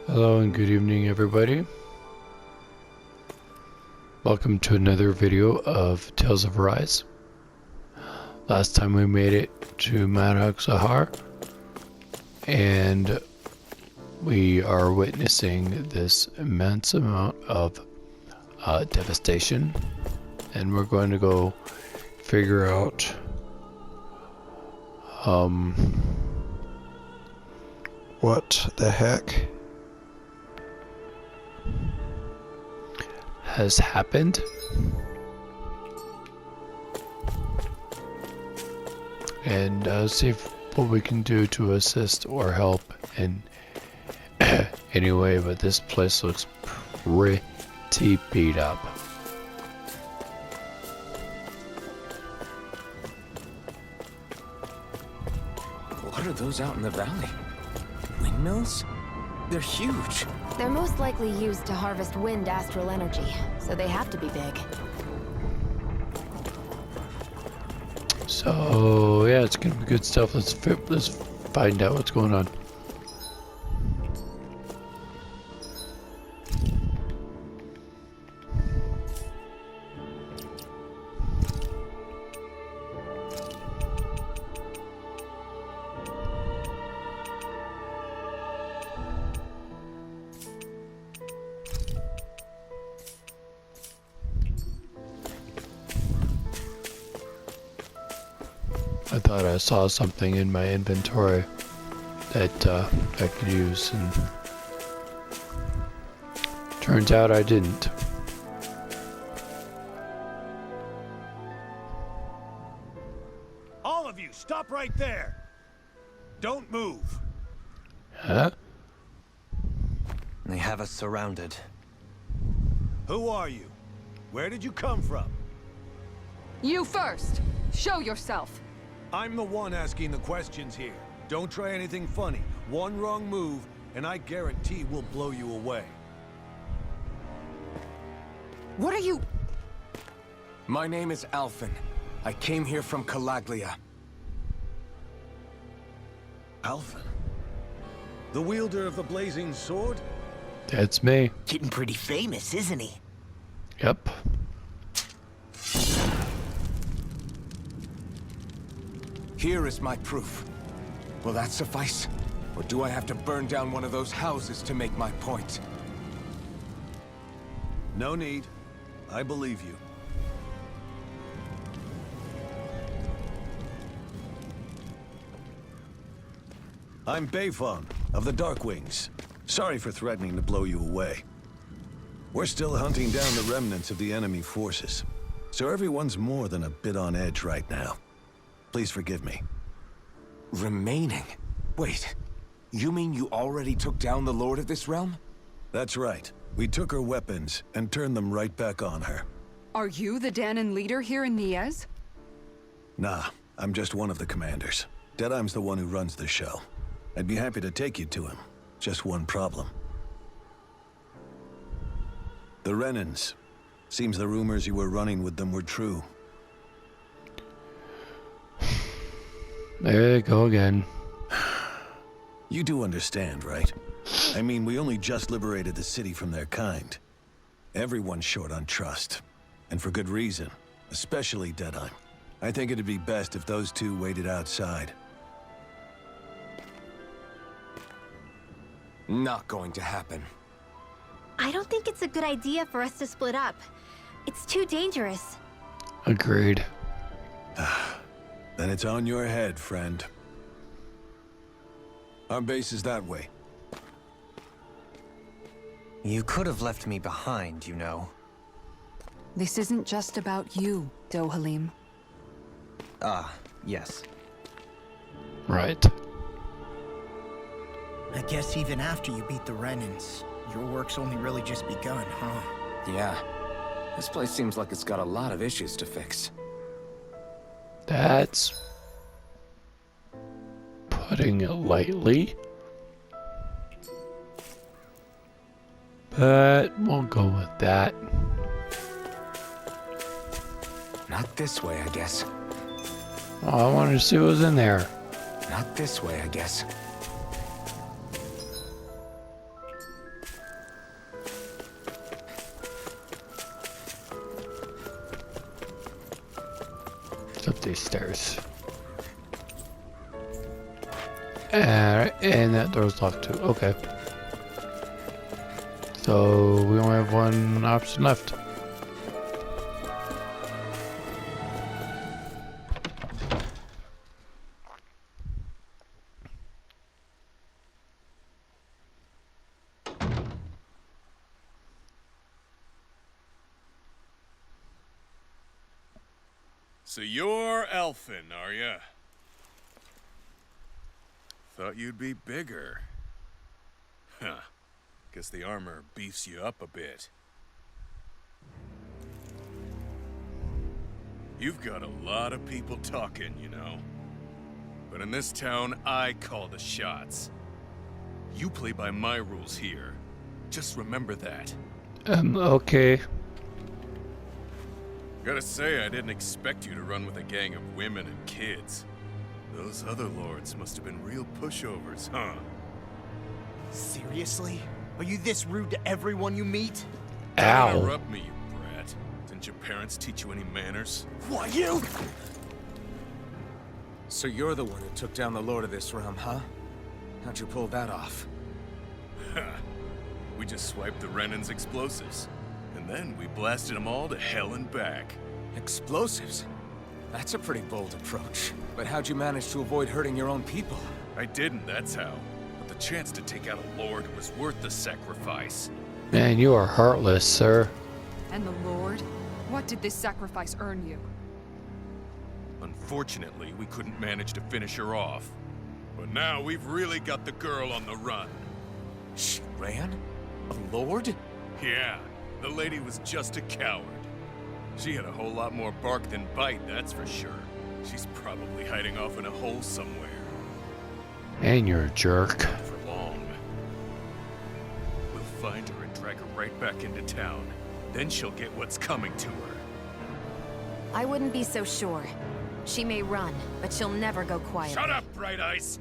Hello and good evening, everybody. Welcome to another video of Tales of Arise. Last time we made it to Madhak Sahar, and we are witnessing this immense amount of devastation, and we're going to go figure out what the heck has happened, and see what we can do to assist or help in any way. But this place looks pretty beat up. What are those out in the valley? Windmills? They're huge. They're most likely used to harvest wind astral energy, so they have to be big. So yeah, it's gonna be good stuff. Let's find out what's going on. I thought I saw something in my inventory that I could use, and turns out I didn't. All of you, stop right there! Don't move! Huh? They have us surrounded. Who are you? Where did you come from? You first! Show yourself! I'm the one asking the questions here. Don't try anything funny. One wrong move, and I guarantee we'll blow you away. What are you... My name is Alphen. I came here from Calaglia. Alphen? The wielder of the blazing sword? That's me. Getting pretty famous, isn't he? Yep. Here is my proof. Will that suffice? Or do I have to burn down one of those houses to make my point? No need. I believe you. I'm Beifong, of the Darkwings. Sorry for threatening to blow you away. We're still hunting down the remnants of the enemy forces, so everyone's more than a bit on edge right now. Please forgive me. Remaining? Wait, you mean you already took down the Lord of this realm? That's right. We took her weapons and turned them right back on her. Are you the Dahnan leader here in Niez? Nah, I'm just one of the commanders. Deadeye's the one who runs the show. I'd be happy to take you to him. Just one problem. The Renans. Seems the rumors you were running with them were true. There you go again. You do understand, right? I mean, we only just liberated the city from their kind. Everyone's short on trust. And for good reason. Especially Deadeye. I think it'd be best if those two waited outside. Not going to happen. I don't think it's a good idea for us to split up. It's too dangerous. Agreed. Then it's on your head, friend. Our base is that way. You could have left me behind, you know. This isn't just about you, Dohalim. Ah, yes. Right. I guess even after you beat the Renans, your work's only really just begun, huh? Yeah. This place seems like it's got a lot of issues to fix. That's putting it lightly. But we'll go with that. Not this way, I guess. Oh, I wanted to see what was in there. Not this way, I guess. these stairs. Alright, and that door's locked too. Okay. So we only have one option left. So you're Elfin, are ya? Thought you'd be bigger. Huh. Guess the armor beefs you up a bit. You've got a lot of people talking, you know. But in this town, I call the shots. You play by my rules here. Just remember that. Okay. Gotta say, I didn't expect you to run with a gang of women and kids. Those other lords must have been real pushovers, huh? Seriously? Are you this rude to everyone you meet? Don't Ow. interrupt me, you brat. Didn't your parents teach you any manners? Why, you? So you're the one who took down the Lord of this realm, huh? How'd you pull that off? We just swiped the Renan's explosives. And then we blasted them all to hell and back. Explosives? That's a pretty bold approach. But how'd you manage to avoid hurting your own people? I didn't, that's how. But the chance to take out a lord was worth the sacrifice. Man, you are heartless, sir. And the Lord? What did this sacrifice earn you? Unfortunately, we couldn't manage to finish her off. But now we've really got the girl on the run. She ran? A lord? Yeah, the lady was just a coward. She had a whole lot more bark than bite, that's for sure. She's probably hiding off in a hole somewhere. And you're a jerk. Not for long. We'll find her and drag her right back into town. Then she'll get what's coming to her. I wouldn't be so sure. She may run, but she'll never go quiet. Shut up, Bright Eyes!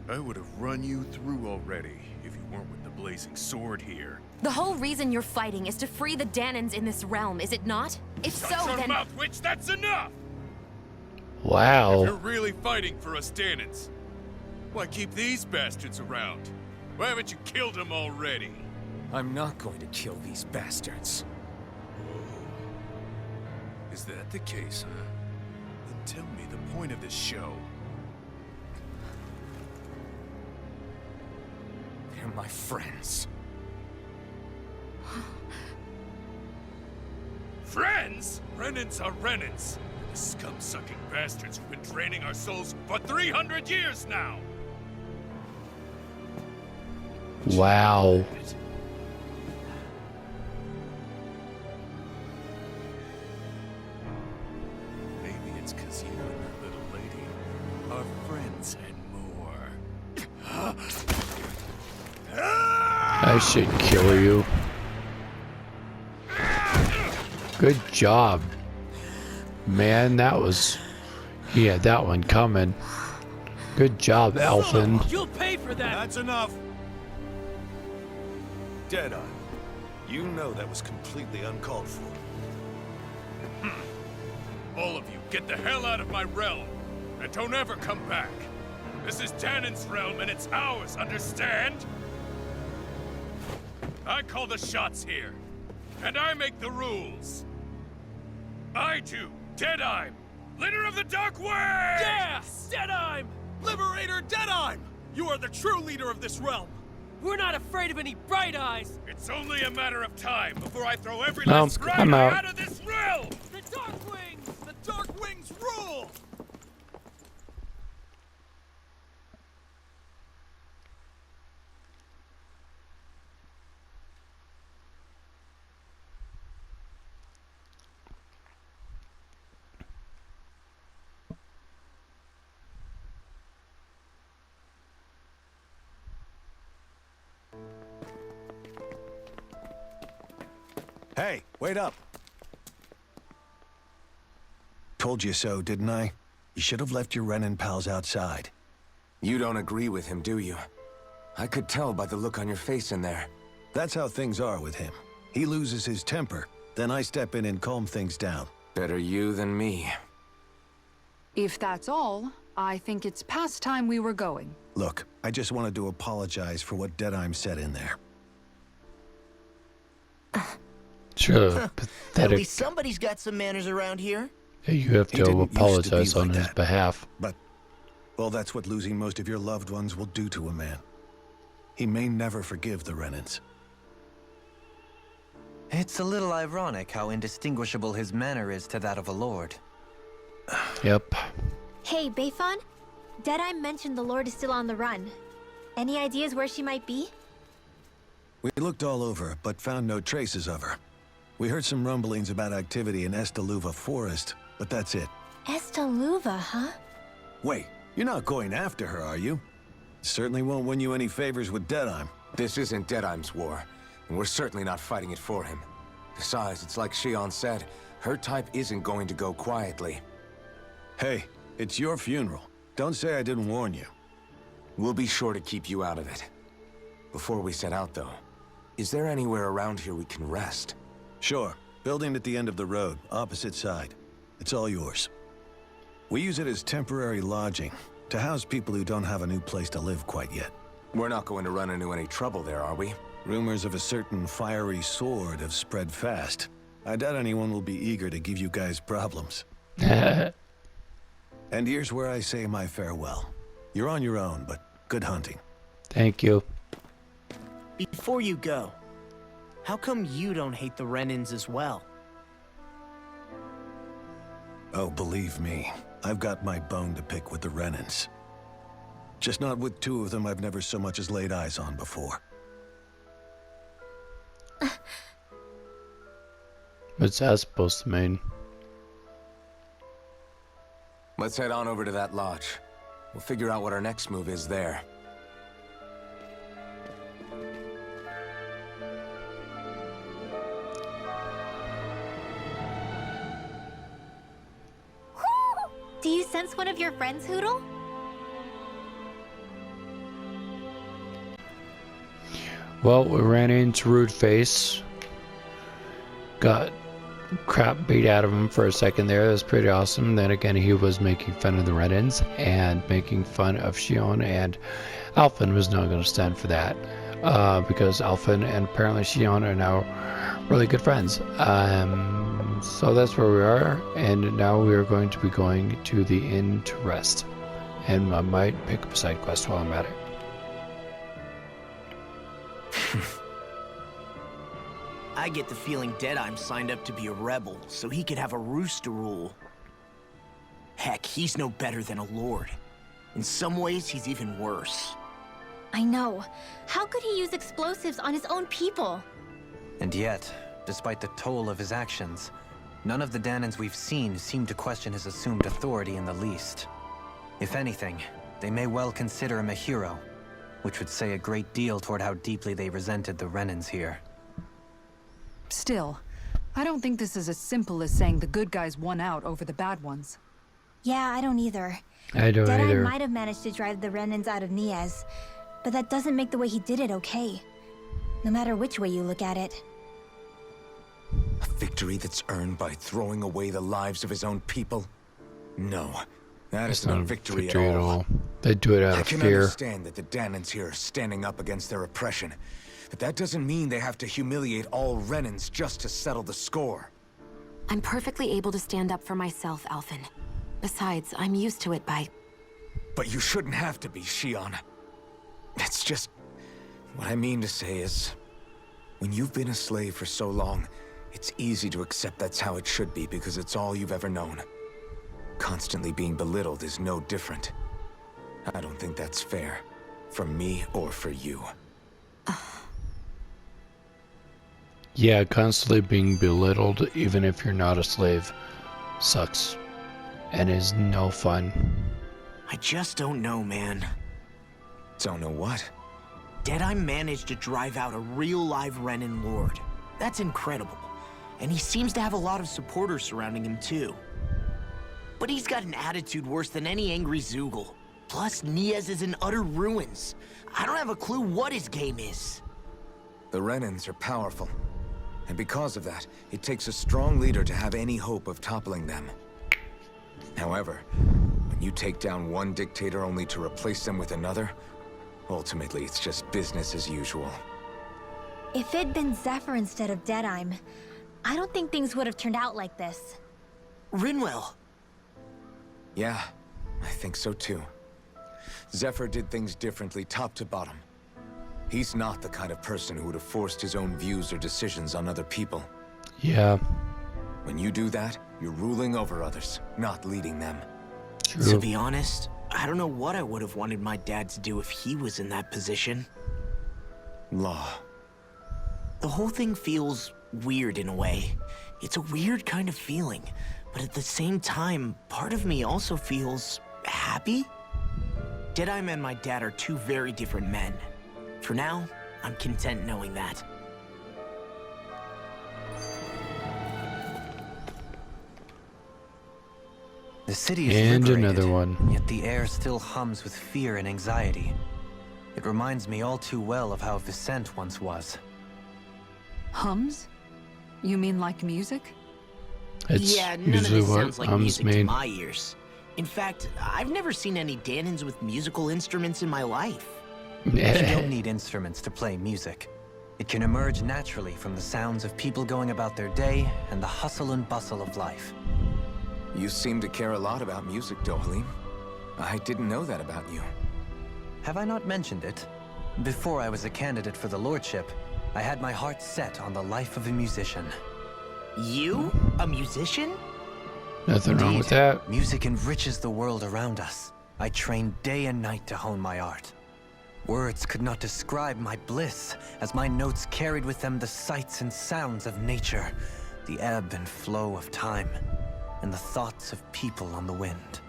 I would have run you through already if you weren't with the blazing sword here. The whole reason you're fighting is to free the Danans in this realm, is it not? If so, Shut your then... mouth, witch! That's enough! If Wow. you're really fighting for us Danans, why keep these bastards around? Why haven't you killed them already? I'm not going to kill these bastards. Oh. Is that the case, huh? Then tell me the point of this show. They're my friends. Friends? Renans are Renans. The scum-sucking bastards who've been draining our souls for 300 years now! Wow. Maybe it's because you and that little lady are friends and more. I should kill you. Good job. Man, that was... He had that one coming. Good job, Elfin. You'll pay for that! That's enough! Deadeye, you know that was completely uncalled for. All of you, get the hell out of my realm! And don't ever come back! This is Danan's realm and it's ours, understand? I call the shots here. And I make the rules. I do, Deadeye, leader of the Dark Way! Yes! Deadeye! Liberator Deadeye! You are the true leader of this realm! We're not afraid of any Bright Eyes! It's only a matter of time before I throw every No, last Bright I'm Eye out. out of this realm! The Dark Wings! The Dark Wings rule! Hey, wait up! Told you so, didn't I? You should have left your Renan pals outside. You don't agree with him, do you? I could tell by the look on your face in there. That's how things are with him. He loses his temper, then I step in and calm things down. Better you than me. If that's all, I think it's past time we were going. Look, I just wanted to apologize for what Deadheim said in there. Sure, At pathetic. least somebody's got some manners around here. You have He didn't to used to be apologize on like his that. behalf. But, well, that's what losing most of your loved ones will do to a man. He may never forgive the Renans. It's a little ironic how indistinguishable his manner is to that of a lord. Yep. Hey, Bayfon? Deadeye mentioned the Lord is still on the run. Any ideas where she might be? We looked all over, but found no traces of her. We heard some rumblings about activity in Estaluva Forest, but that's it. Estaluva, huh? Wait, you're not going after her, are you? Certainly won't win you any favors with Deadheim. This isn't Deadheim's war, and we're certainly not fighting it for him. Besides, it's like Shion said, her type isn't going to go quietly. Hey, it's your funeral. Don't say I didn't warn you. We'll be sure to keep you out of it. Before we set out, though, is there anywhere around here we can rest? Sure. Building at the end of the road, opposite side. It's all yours. We use it as temporary lodging, to house people who don't have a new place to live quite yet. We're not going to run into any trouble there, are we? Rumors of a certain fiery sword have spread fast. I doubt anyone will be eager to give you guys problems. And here's where I say my farewell. You're on your own, but good hunting. Thank you. Before you go, how come you don't hate the Renans as well? Oh, believe me, I've got my bone to pick with the Renans. Just not with two of them I've never so much as laid eyes on before. What's that supposed to mean? Let's head on over to that lodge. We'll figure out what our next move is there. Do you sense one of your friends, Hootle? Well, we ran into Rude Face. Got crap beat out of him for a second there. That was pretty awesome. Then again, he was making fun of the Renans and making fun of Shion, and Alphen was not going to stand for that. Because Alphen and apparently Shion are now really good friends. So that's where we are, and now we are going to be going to the inn to rest. And I might pick up a side quest while I'm at it. I get the feeling Deadheim signed up to be a rebel, so he could have a roost to rule. Heck, he's no better than a lord. In some ways, he's even worse. I know. How could he use explosives on his own people? And yet, despite the toll of his actions, none of the Danans we've seen seem to question his assumed authority in the least. If anything, they may well consider him a hero, which would say a great deal toward how deeply they resented the Renans here. Still, I don't think this is as simple as saying the good guys won out over the bad ones. Yeah, I don't either. I don't Deadeye either. might have managed to drive the Renans out of Niaz, but that doesn't make the way he did it okay. No matter which way you look at it. A victory that's earned by throwing away the lives of his own people? No, that It's is not not a victory victory at all. They do it out I of can fear. understand that the Danans here are standing up against their oppression, but that doesn't mean they have to humiliate all Renans just to settle the score. I'm perfectly able to stand up for myself, Alphen. Besides, I'm used to it by... But you shouldn't have to be, Shion. That's just... What I mean to say is... When you've been a slave for so long, it's easy to accept that's how it should be because it's all you've ever known. Constantly being belittled is no different. I don't think that's fair. For me or for you. Yeah, constantly being belittled, even if you're not a slave, sucks. And is no fun. I just don't know, man. Don't know what? Deadeye managed to drive out a real live Renan lord. That's incredible. And he seems to have a lot of supporters surrounding him too. But he's got an attitude worse than any angry Zoogle. Plus, Niaz is in utter ruins. I don't have a clue what his game is. The Renans are powerful. And because of that, it takes a strong leader to have any hope of toppling them. However, You take down one dictator only to replace them with another? Ultimately, it's just business as usual. If it'd been Zephyr instead of Deadime, I don't think things would have turned out like this. Rinwell. Yeah, I think so too. Zephyr did things differently top to bottom. He's not the kind of person who would have forced his own views or decisions on other people. Yeah. When you do that, you're ruling over others, not leading them. To True. be honest, I don't know what I would have wanted my dad to do if he was in that position. Law. The whole thing feels weird in a way. It's a weird kind of feeling, but at the same time, part of me also feels happy. Deadeye and my dad are two very different men. For now, I'm content knowing that. The city is And liberated, another one. yet the air still hums with fear and anxiety. It reminds me all too well of how Vicente once was. Hums? You mean like music? It's Yeah, none of usually this what sounds like Hum's music to made. my ears. In fact, I've never seen any Danans with musical instruments in my life. You don't need instruments to play music. It can emerge naturally from the sounds of people going about their day and the hustle and bustle of life. You seem to care a lot about music, Dohalim. I didn't know that about you. Have I not mentioned it? Before I was a candidate for the lordship, I had my heart set on the life of a musician. You? A musician? Nothing wrong with that. Music enriches the world around us. I trained day and night to hone my art. Words could not describe my bliss, as my notes carried with them the sights and sounds of nature, the ebb and flow of time, and the thoughts of people on the wind.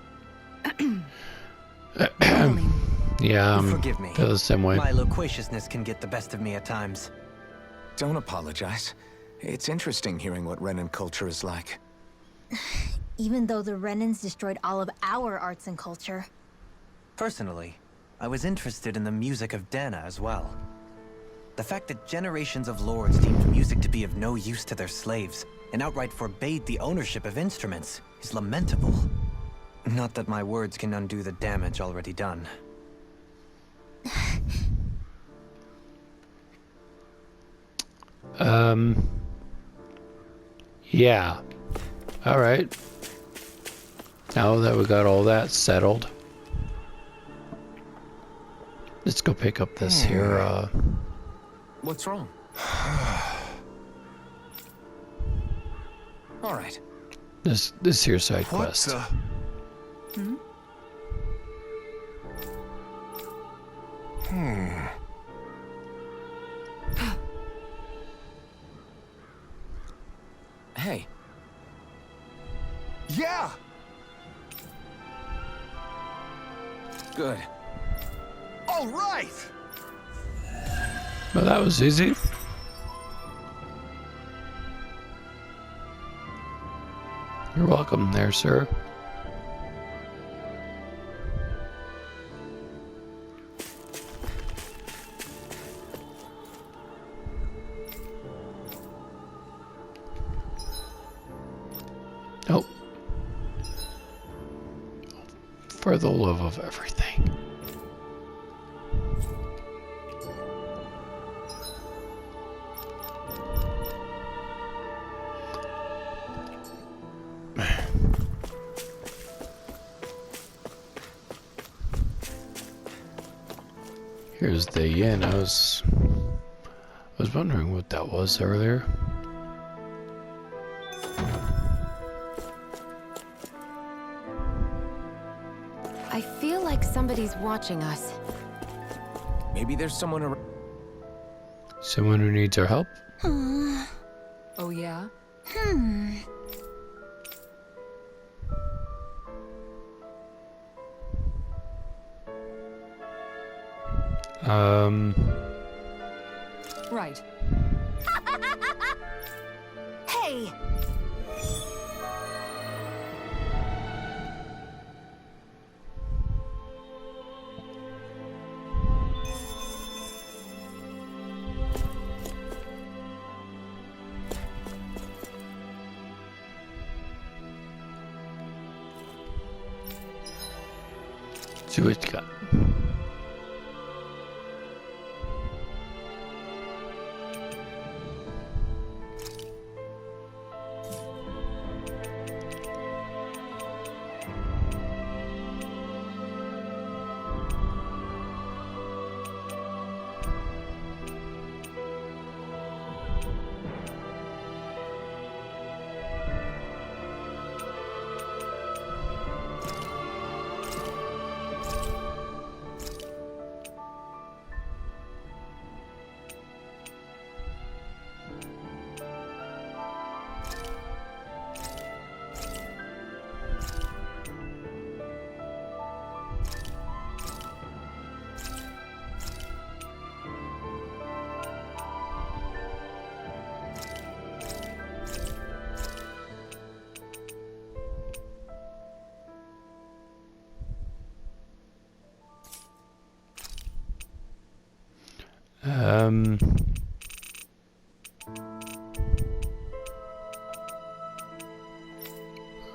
Yeah, Forgive me. feel the same way. My loquaciousness can get the best of me at times. Don't apologize. It's interesting hearing what Renan culture is like. Even though the Renans destroyed all of our arts and culture. Personally, I was interested in the music of Dana as well. The fact that generations of lords deemed music to be of no use to their slaves and outright forbade the ownership of instruments is lamentable. Not that my words can undo the damage already done. Yeah. All right. Now that we got all that settled, let's go pick up this here, What's wrong? All right. this here side quest. Hey. Yeah! Good. All right! Well, that was easy. You're welcome there, sir. Oh. For the love of everything. Here's the inn. I was wondering what that was earlier. I feel like somebody's watching us. Maybe there's someone around. Someone who needs our help? Oh yeah? Right. Hey! See what you got.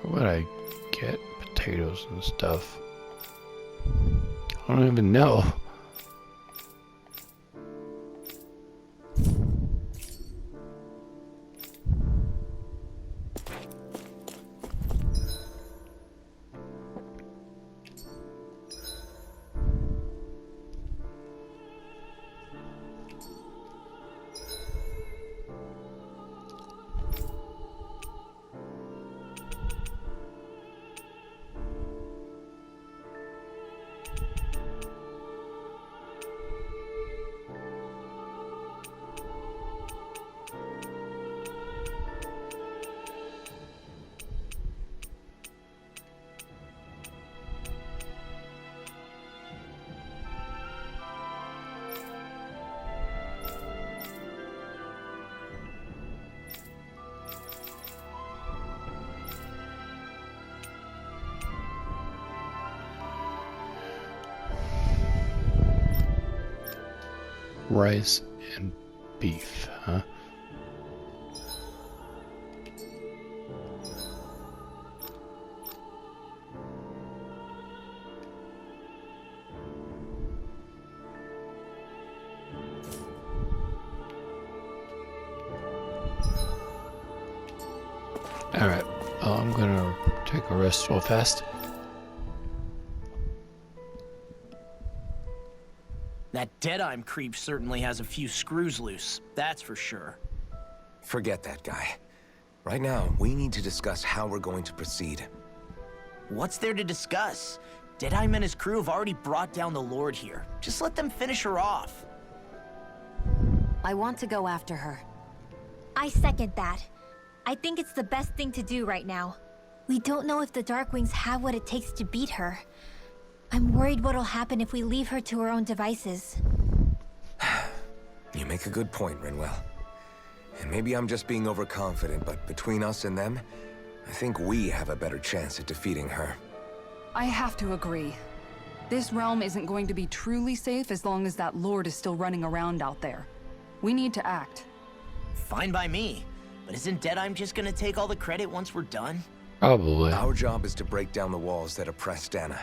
What would I get? Potatoes and stuff. I don't even know. Rice and beef, huh? Alright, I'm gonna take a rest real fast. That Deadeye creep certainly has a few screws loose, that's for sure. Forget that guy. Right now, we need to discuss how we're going to proceed. What's there to discuss? Deadeye and his crew have already brought down the Lord here. Just let them finish her off. I want to go after her. I second that. I think it's the best thing to do right now. We don't know if the Darkwings have what it takes to beat her. I'm worried what'll happen if we leave her to her own devices. You make a good point, Rinwell. And maybe I'm just being overconfident, but between us and them, I think we have a better chance at defeating her. I have to agree. This realm isn't going to be truly safe as long as that Lord is still running around out there. We need to act. Fine by me. But isn't Deadeye just gonna take all the credit once we're done? Probably. Our job is to break down the walls that oppress Dana.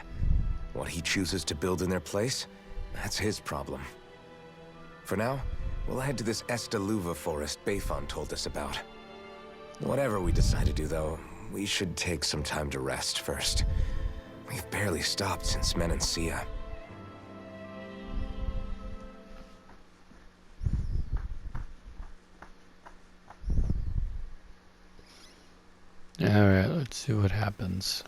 What he chooses to build in their place, that's his problem. For now, we'll head to this Estaluva forest Bayfon told us about. Whatever we decide to do, though, we should take some time to rest first. We've barely stopped since Menancia. Alright, let's see what happens.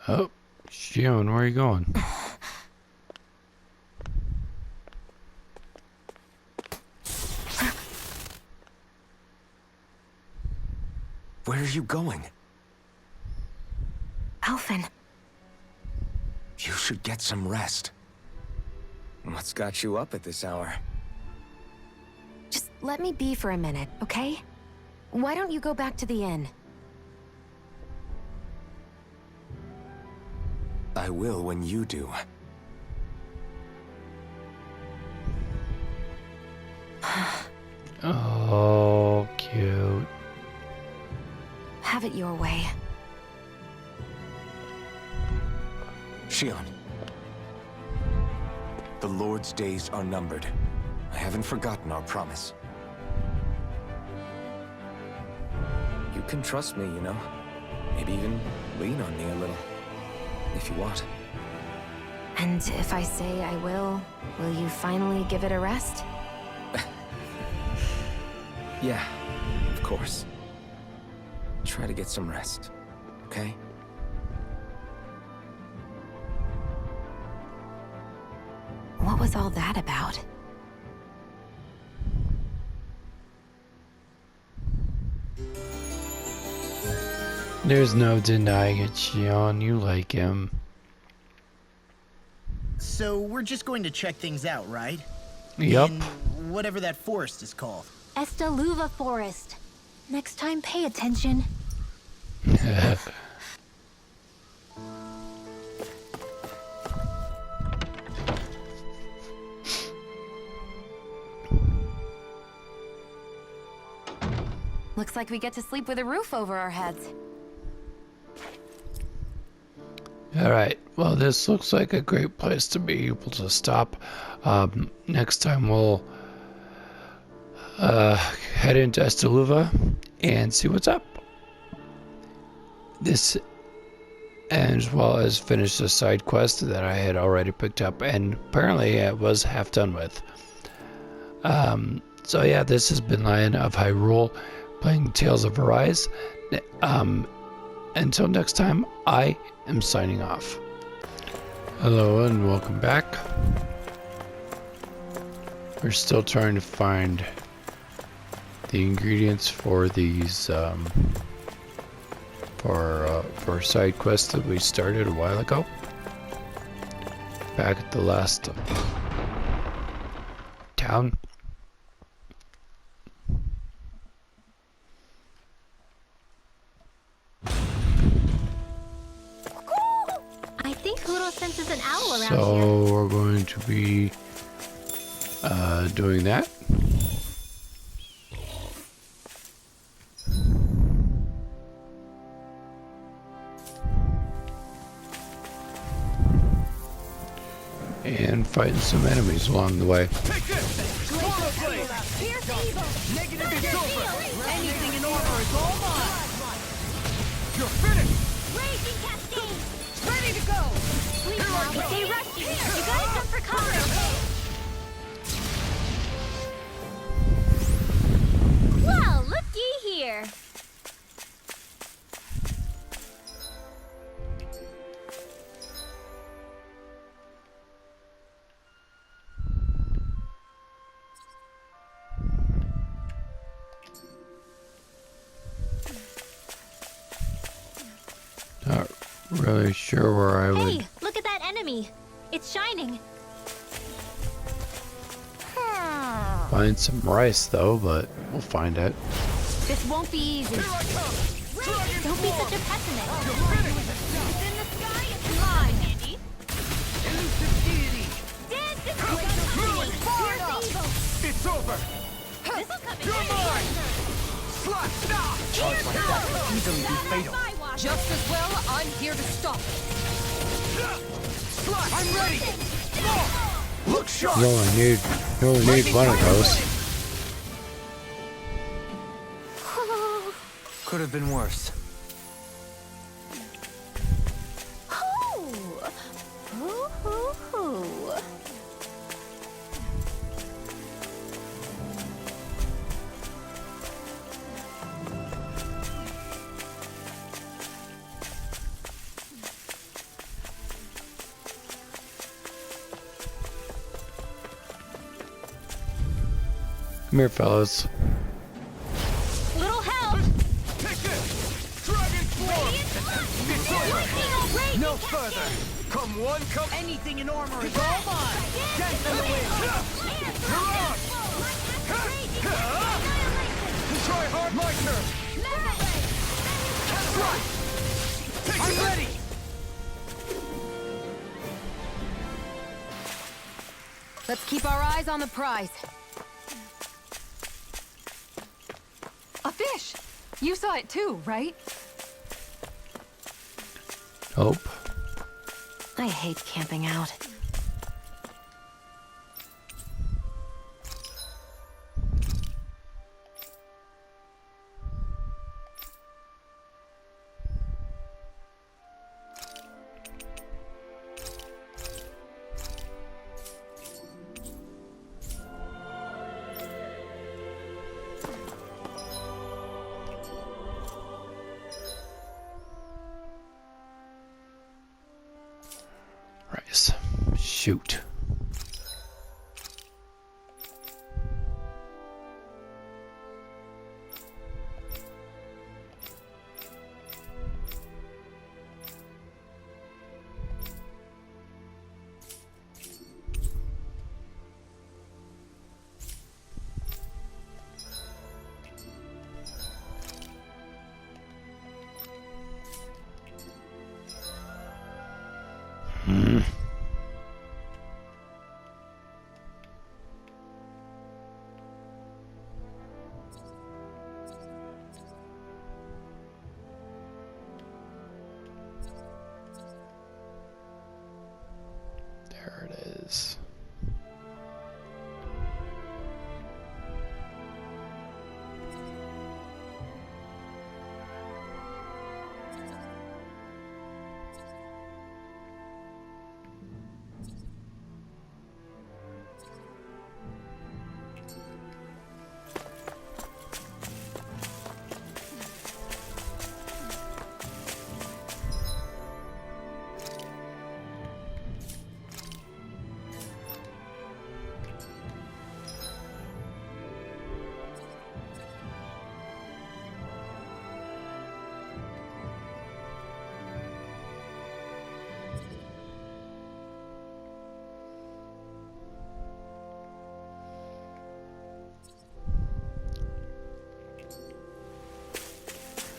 Oh, Shion, where are you going? Where are you going? Alphen. You should get some rest. What's got you up at this hour? Just let me be for a minute, okay? Why don't you go back to the inn? I will when you do. Oh, cute. Have it your way. Shion. The Lord's days are numbered. I haven't forgotten our promise. You can trust me, you know. Maybe even lean on me a little. If you want. And if I say I will you finally give it a rest? Yeah, of course. Try to get some rest, okay? What was all that about? There's no denying it, Shion. You like him. So we're just going to check things out, right? Yup. In whatever that forest is called. Estaluva Forest. Next time, pay attention. Looks like we get to sleep with a roof over our heads. Alright, well, this looks like a great place to be able to stop. Next time we'll head into Estaluva and see what's up. This, as well as finish the side quest that I had already picked up, and apparently I was half done with. So yeah, this has been Lion of Hyrule, playing Tales of Arise. Until next time, I am signing off. Hello and welcome back. We're still trying to find the ingredients for these for side quests that we started a while ago. Back at the last town. I think Huro senses an owl around here. So we're going to be doing that. And fighting some enemies along the way. Take this! Anything in armor is all mine! You're finished! Raging Cascade! Ready to go! Please now, stay rusty. You gotta jump for cover. Well, looky here. Not really sure where I would Hey, look at that enemy. It's shining. find some rice though, but we'll find it. This won't be easy. Here I come! Dragon Don't be form! such a pessimist. You're finished! It's in the sky. It's mine, Andy. Elusive deity! Dance and Moving far enough! It's over! This'll come in You're handy. mine! Slap! Stop! Charge like that could easily be fatal. Just as well, I'm here to stop it. Slap! I'm ready! Look sharp! You only need one of those. Could have been worse. Come here, fellas. Little help. Take this! Dragon form! It's over! No further! Come one, come... Anything in armor is all mine! Dance in the wind! You're on! Try hard, my turn! Right! I'm ready! Let's keep our eyes on the prize. A fish! You saw it too, right? Hope. I hate camping out. Right. Shoot. There it is.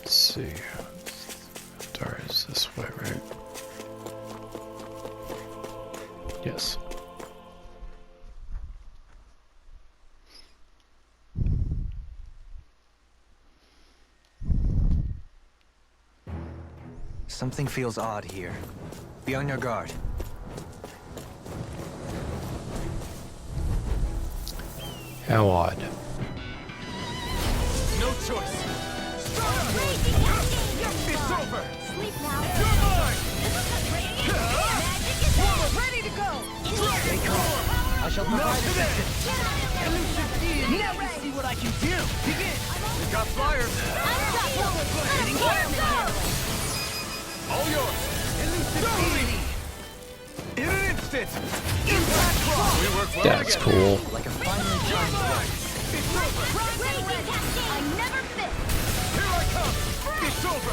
Let's see. Door is this way, right? Yes. Something feels odd here. Be on your guard. How odd. No choice. It's over. Sleep now. You're mine. Ready to go. Stay calm. I shall provide assistance. Now let's see what I can do. Begin. We got fire. All yours. Elucidity. In an instant. Impact rock. We work well That's together. cool. Like a finely timed strike. It's over. I never fit. Here I come. It's over.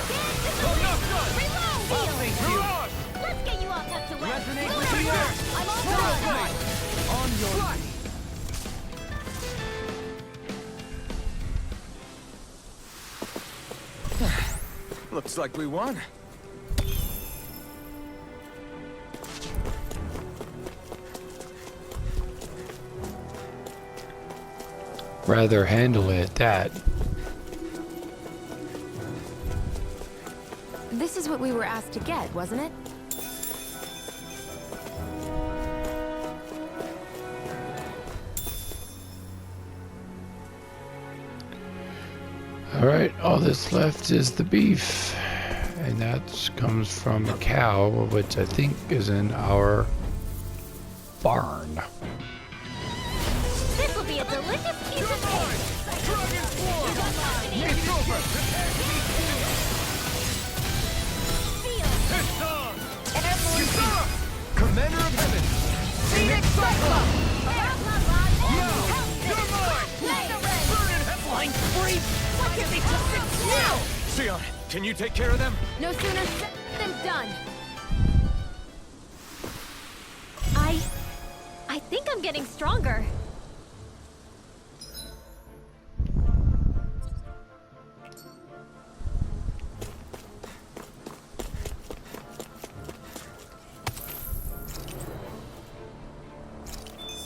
I'm not done. Reload. You're on. Let's get you all tucked away. Resonate with the earth. I'm all Swirl done. blade. On your right. Looks like we won. Rather handily at that. This is what we were asked to get, wasn't it? Alright, all that's left is the beef. And that comes from a cow, which I think is in our barn. This will be a delicious piece of cake. It's over. Feel. It's on. And everyone Kisara, Commander of Heaven. Phoenix Cyclops. You're mine. Burn in hell. Flying free. What did they just fix now? Sion, can you take care of them? No sooner said than done. I think I'm getting stronger.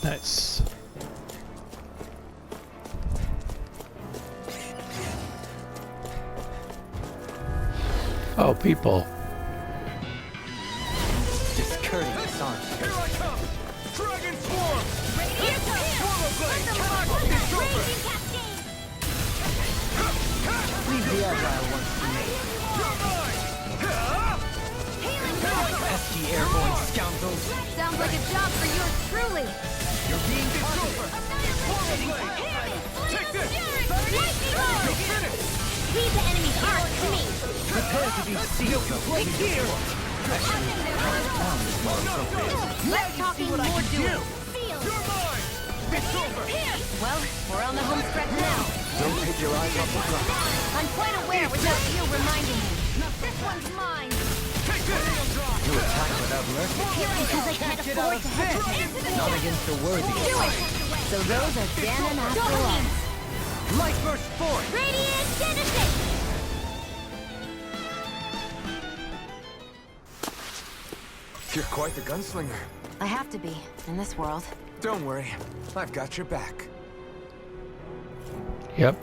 Nice. Oh, people. This curse Leave the agile ones to me. Pesky airborne scoundrels. Sounds like a job for yours truly. You're being targeted. Take this! Leave the enemy's arc to me. Prepare to be sealed. Right here. Let's talk more doing. You're mine! It's over! Well, we're on the home stretch now. Don't take your eyes off the ground. I'm quite aware without you reminding me. This one's mine. Take this! You attack without mercy. Because I can't afford to have to into the Not against the worthy. Do it! So those are Danon after all. Light burst forth. Radiant Genesis! You're quite the gunslinger. I have to be, in this world. Don't worry, I've got your back. Yep.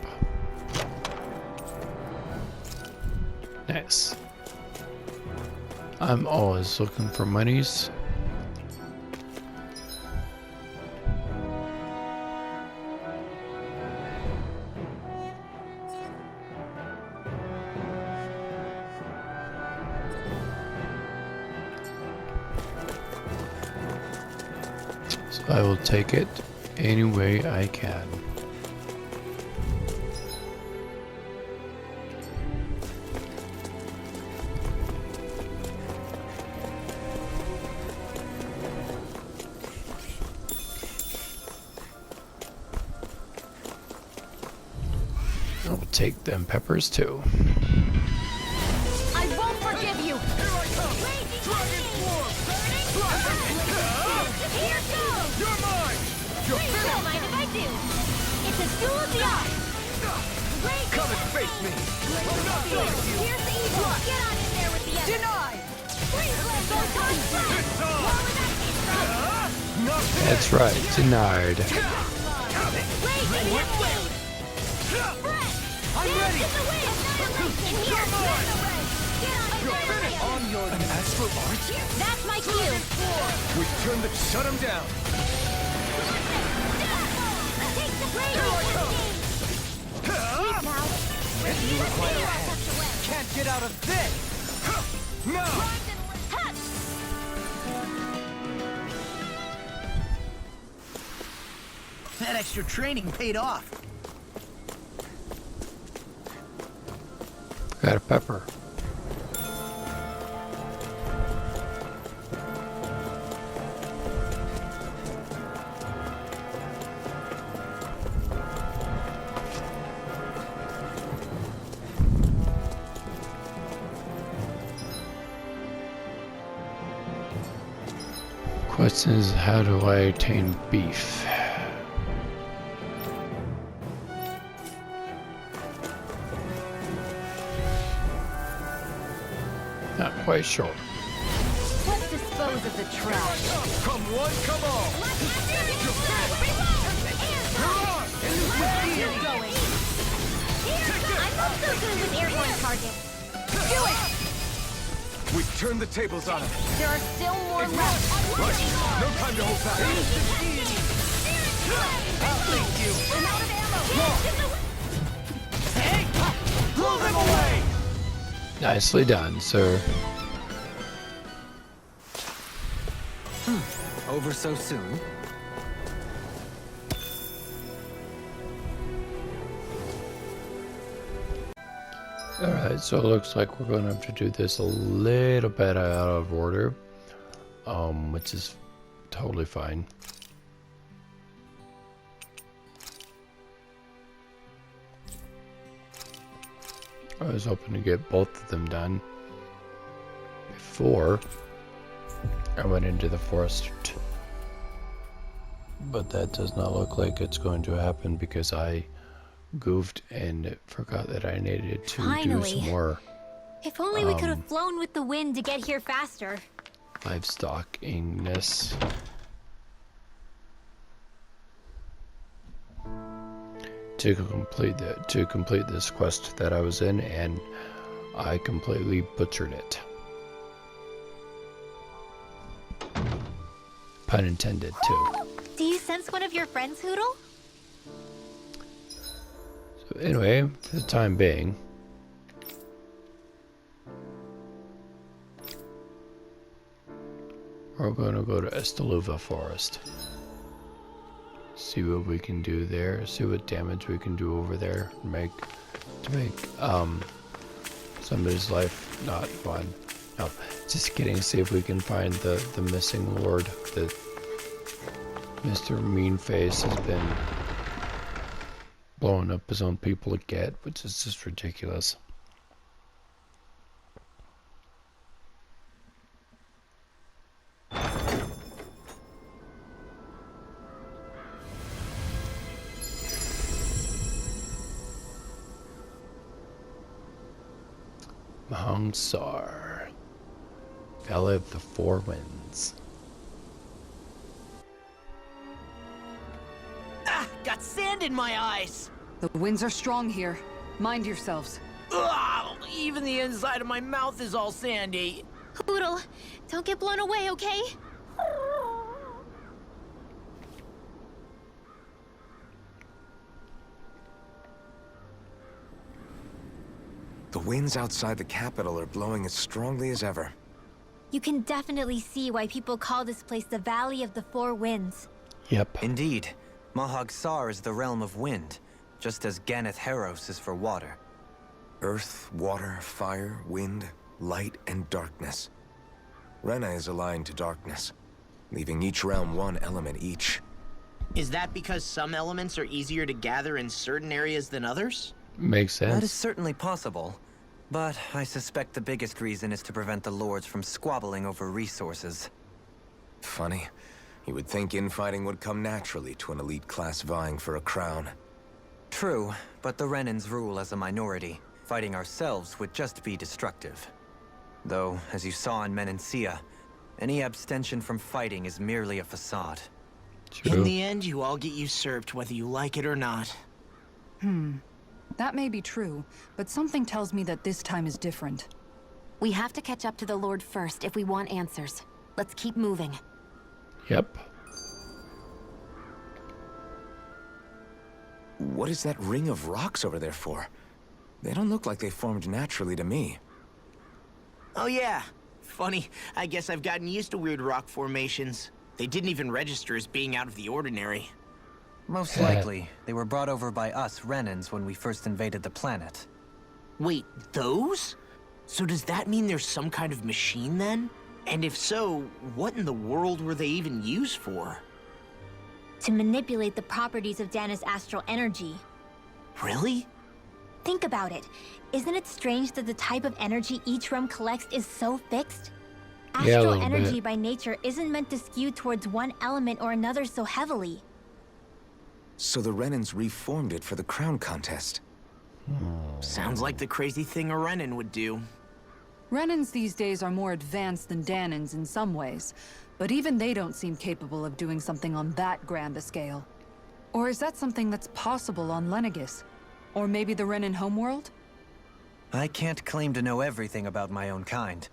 Nice. I'm always looking for monies. So I will take it any way I can. I'll take them peppers too. I won't forgive you! Here I come! Dragon Swarm! Here goes! You're mine! Please don't mind if I do. It's a duel of the arts. Come and face me! Here's the evil. Get on in there with the others. Denied. Please let go time. It's on! Where was that came from? That's right, denied. Raging Blade! I'm ready. Annihilation here! Get on On your An astral arch? That's my cue. We turned the... Shut him down! Take the blade! Now, You require help. Can't get out of this. Now! That extra training paid off. Got a pepper. Question is, how do I attain beef? Not quite sure. Let's dispose of the trash. Come one, come all! You're going. I'm not so good with airborne targets. Do it! We've turned the tables on him. There are still more left. Right, no time to hold back. I'm out of ammo. Hey! Blow them away! Nicely done, sir. Over so soon? Alright, so it looks like we're going to have to do this a little bit out of order, which is totally fine. I was hoping to get both of them done before I went into the forest, but that does not look like it's going to happen because I goofed and forgot that I needed to do some more If only we could have flown with the wind to get here faster. livestockingness. To complete this quest that I was in, and I completely butchered it. Pun intended, too. Do you sense one of your friends, Hootle? anyway, for the time being, we're going to go to Estaluva Forest. See what we can do there. See what damage we can do over there. To make somebody's life not fun. No, just kidding. See if we can find the missing lord that Mr. Meanface has been blowing up his own people to get, which is just ridiculous. Mahongsar, Valley of the Four Winds. Ah, got sand in my eyes. The winds are strong here. Mind yourselves. Ugh, even the inside of my mouth is all sandy. Hootle, don't get blown away, okay? The winds outside the capital are blowing as strongly as ever. You can definitely see why people call this place the Valley of the Four Winds. Yep. Indeed. Mahag-Sar is the realm of wind, just as Ganath-Haros is for water. Earth, water, fire, wind, light, and darkness. Rena is aligned to darkness, leaving each realm one element each. Is that because some elements are easier to gather in certain areas than others? Makes sense. That is certainly possible, but I suspect the biggest reason is to prevent the lords from squabbling over resources. Funny. You would think infighting would come naturally to an elite class vying for a crown. True, but the Renans rule as a minority. Fighting ourselves would just be destructive. Though, as you saw in Menancia, any abstention from fighting is merely a facade. True. In the end, you all get usurped whether you like it or not. That may be true, but something tells me that this time is different. We have to catch up to the Lord first if we want answers. Let's keep moving. Yep. What is that ring of rocks over there for? They don't look like they formed naturally to me. Oh yeah. Funny, I guess I've gotten used to weird rock formations. They didn't even register as being out of the ordinary. Most likely, they were brought over by us Renans when we first invaded the planet. Wait, those? So does that mean there's some kind of machine then? And if so, what in the world were they even used for? To manipulate the properties of Dana's astral energy. Really? Think about it. Isn't it strange that the type of energy each realm collects is so fixed? Yeah, a Astral little energy bit. by nature isn't meant to skew towards one element or another so heavily. So the Renans reformed it for the crown contest. Sounds like the crazy thing a Renan would do. Renans these days are more advanced than Danans in some ways, but even they don't seem capable of doing something on that grand a scale. Or is that something that's possible on Lenegis? Or maybe the Renan homeworld? I can't claim to know everything about my own kind,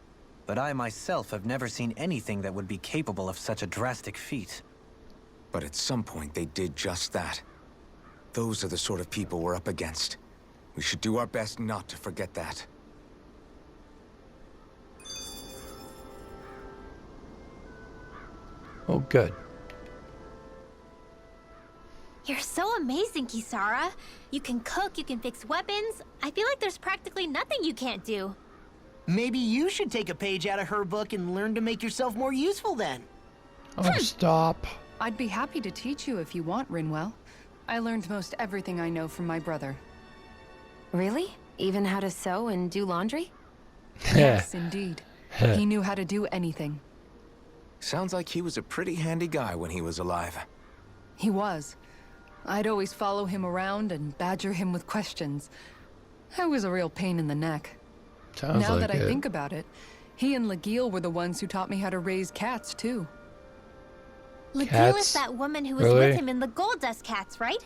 but I myself have never seen anything that would be capable of such a drastic feat. But at some point they did just that. Those are the sort of people we're up against. We should do our best not to forget that. Oh, good. You're so amazing, Kisara. You can cook, you can fix weapons. I feel like there's practically nothing you can't do. Maybe you should take a page out of her book and learn to make yourself more useful then. Oh, stop. I'd be happy to teach you if you want, Rinwell. I learned most everything I know from my brother. Really? Even how to sew and do laundry? Yes, indeed. He knew how to do anything. Sounds like he was a pretty handy guy when he was alive. He was. I'd always follow him around and badger him with questions. I was a real pain in the neck. Sounds Now like that I it. think about it, he and Legil were the ones who taught me how to raise cats, too. Legil Cats? is that woman who was Really? with him in the Gold Dust Cats, right?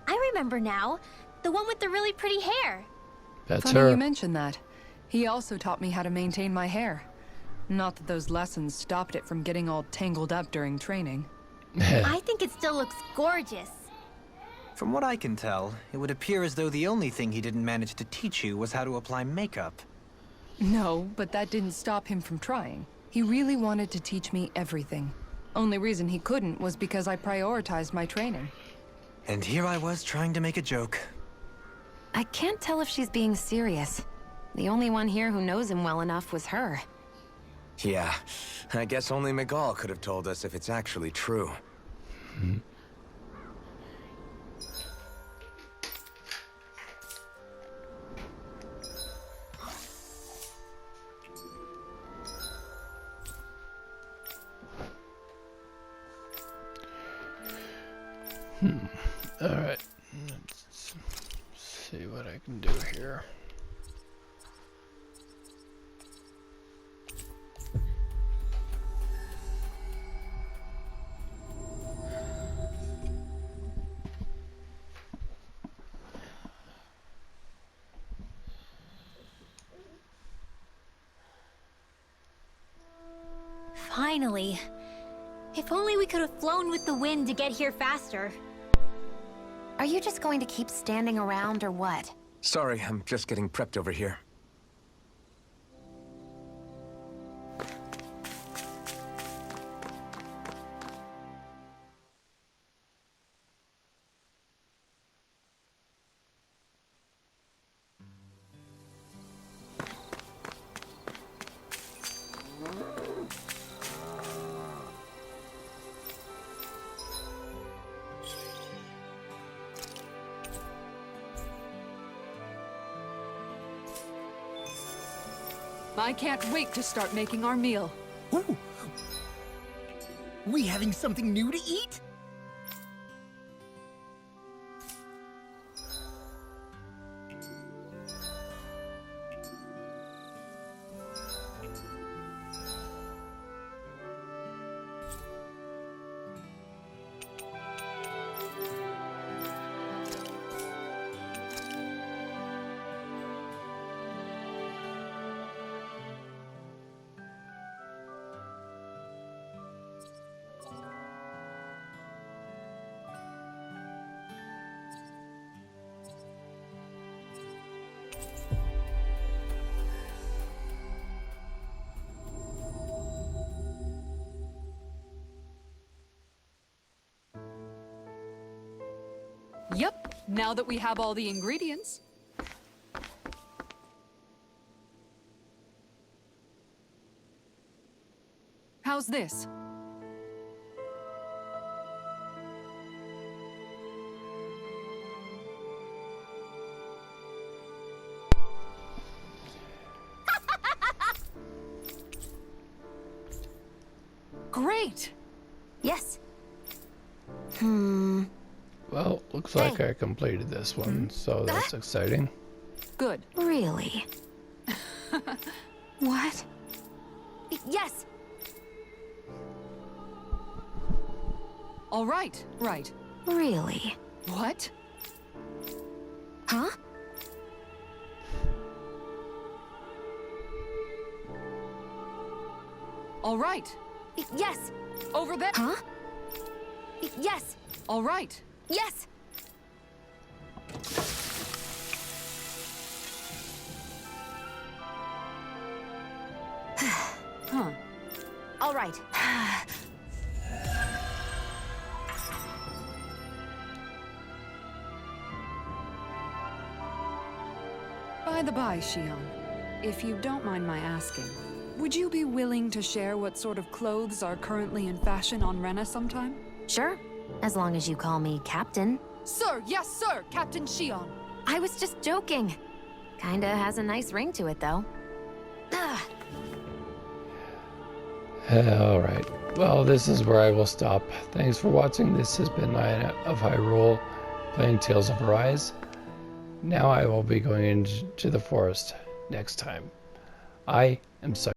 I remember now. The one with the really pretty hair. That's Funny her. you mention that. He also taught me how to maintain my hair. Not that those lessons stopped it from getting all tangled up during training. I think it still looks gorgeous. From what I can tell, it would appear as though the only thing he didn't manage to teach you was how to apply makeup. No, but that didn't stop him from trying. He really wanted to teach me everything. Only reason he couldn't was because I prioritized my training. And here I was trying to make a joke. I can't tell if she's being serious. The only one here who knows him well enough was her. Yeah, I guess only Miguel could have told us if it's actually true. Alright. Let's see what I can do here. Finally. If only we could have flown with the wind to get here faster. Are you just going to keep standing around or what? Sorry, I'm just getting prepped over here. I can't wait to start making our meal. Ooh. We having something new to eat? Yep, now that we have all the ingredients. How's this? Great! Yes. Well, looks like I completed this one, so that's exciting. Good. Really? What? Yes! All right, right. Really? What? Huh? All right. Yes! Over there. Huh? Yes! All right. Yes! Huh. All right. By the by, Shion, if you don't mind my asking, would you be willing to share what sort of clothes are currently in fashion on Rena sometime? Sure. As long as you call me Captain. Sir, yes, sir, Captain Shion. I was just joking. Kinda has a nice ring to it, though. Alright, well, this is where I will stop. Thanks for watching. This has been Naya of Hyrule playing Tales of Arise. Now I will be going into the forest next time. I am sorry.